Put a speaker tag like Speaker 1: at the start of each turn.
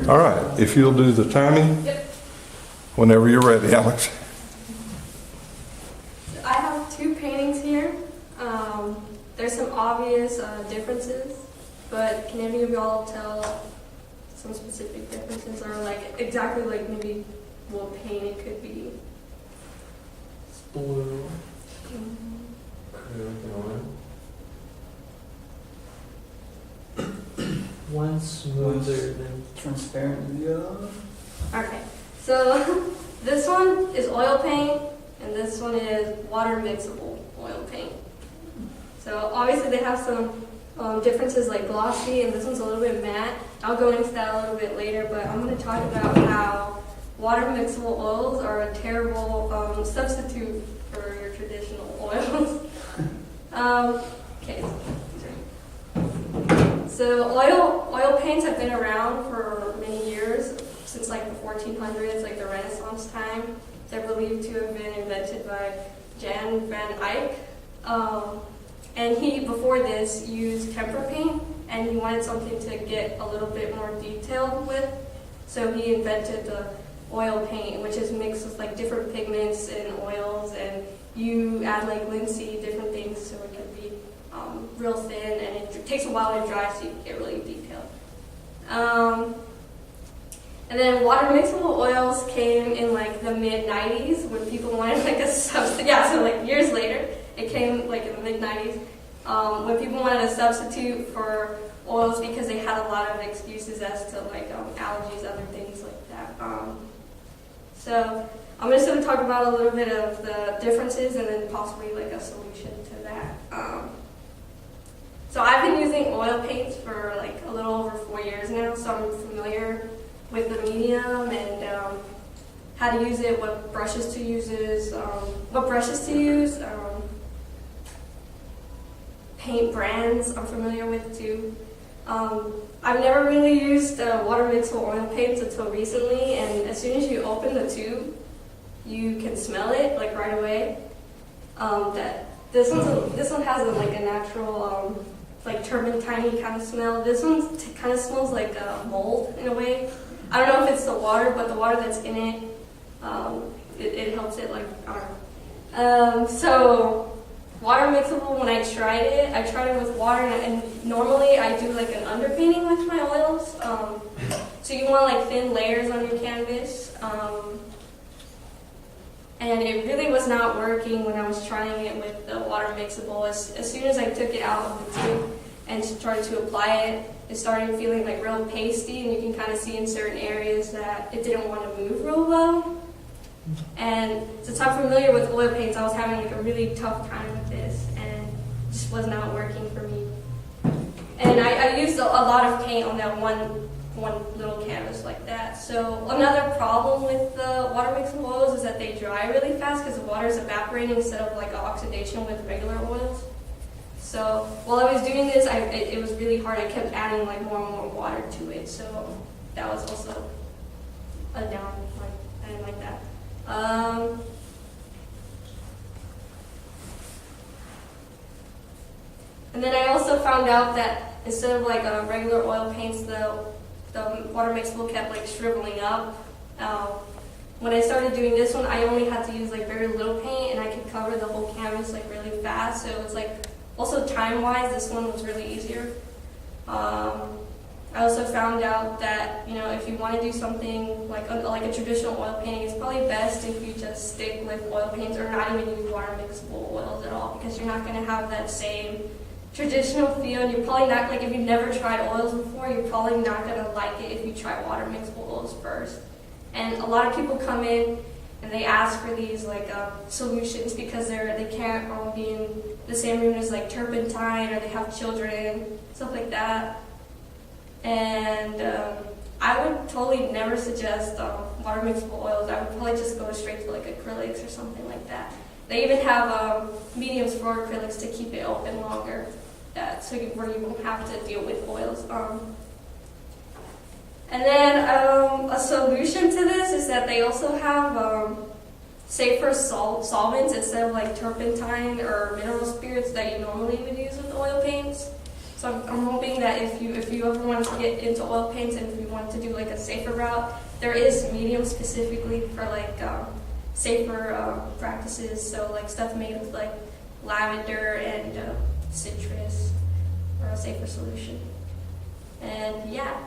Speaker 1: All right, if you'll do the timing.
Speaker 2: Yep.
Speaker 1: Whenever you're ready, Alex.
Speaker 2: I have two paintings here. There's some obvious differences, but can any of y'all tell some specific differences, or like exactly like maybe what paint it could be?
Speaker 3: It's blue. One's smoother than
Speaker 4: Transparent than the other.
Speaker 2: Okay, so this one is oil paint, and this one is water mixable oil paint. So obviously they have some differences like glossy, and this one's a little bit matte. I'll go into that a little bit later, but I'm going to talk about how water mixable oils are a terrible substitute for your traditional oils. Okay. So oil paints have been around for many years, since like the 1400s, like the Renaissance time. They're believed to have been invented by Jan van Eyck. And he, before this, used tempera paint, and he wanted something to get a little bit more detailed with. So he invented the oil paint, which is mixed with like different pigments and oils, and you add like linseed, different things, so it can be real thin, and it takes a while to dry, so you can get really detailed. And then water mixable oils came in like the mid-90s when people wanted like a substitute. Yeah, so like years later, it came like in the mid-90s when people wanted a substitute for oils because they had a lot of excuses as to like allergies, other things like that. So I'm just going to talk about a little bit of the differences and then possibly like a solution to that. So I've been using oil paints for like a little over 4 years now, so I'm familiar with the medium and how to use it, what brushes to use, paint brands I'm familiar with too. I've never really used water mixable oil paints until recently, and as soon as you open the tube, you can smell it like right away. This one has like a natural like turpentine kind of smell. This one kind of smells like mold in a way. I don't know if it's the water, but the water that's in it, it helps it like, I don't know. So water mixable, when I tried it with water, and normally I do like an underpainting with my oils. So you want like thin layers on your canvas. And it really was not working when I was trying it with the water mixable. As soon as I took it out of the tube and started to apply it, it started feeling like real pasty, and you can kind of see in certain areas that it didn't want to move real well. And since I'm familiar with oil paints, I was having like a really tough time with this, and it just was not working for me. And I used a lot of paint on that one little canvas like that. So another problem with the water mixable oils is that they dry really fast because the water is evaporating instead of like oxidation with regular oils. So while I was doing this, it was really hard. I kept adding like more and more water to it. So that was also a down. Like I didn't like that. And then I also found out that instead of like regular oil paints, the water mixable kept like shriveling up. When I started doing this one, I only had to use like very little paint, and I could cover the whole canvas like really fast. So it's like also time-wise, this one was really easier. I also found out that, you know, if you want to do something like a traditional oil painting, it's probably best if you just stick with oil paints or not even use water mixable oils at all, because you're not going to have that same traditional feel, and you're probably not, like if you've never tried oils before, you're probably not going to like it if you try water mixable oils first. And a lot of people come in and they ask for these like solutions because they can't all be in the same room as like turpentine, or they have children, stuff like that. And I would totally never suggest water mixable oils. I would probably just go straight to like acrylics or something like that. They even have mediums for acrylics to keep it open longer, where you won't have to deal with oils. And then a solution to this is that they also have safer solvents instead of like turpentine or mineral spirits that you normally would use with oil paints. So I'm hoping that if you ever want to get into oil paints and if you want to do like a safer route, there is medium specifically for like safer practices. So like stuff made with like lavender and citrus, or a safer solution. And yeah.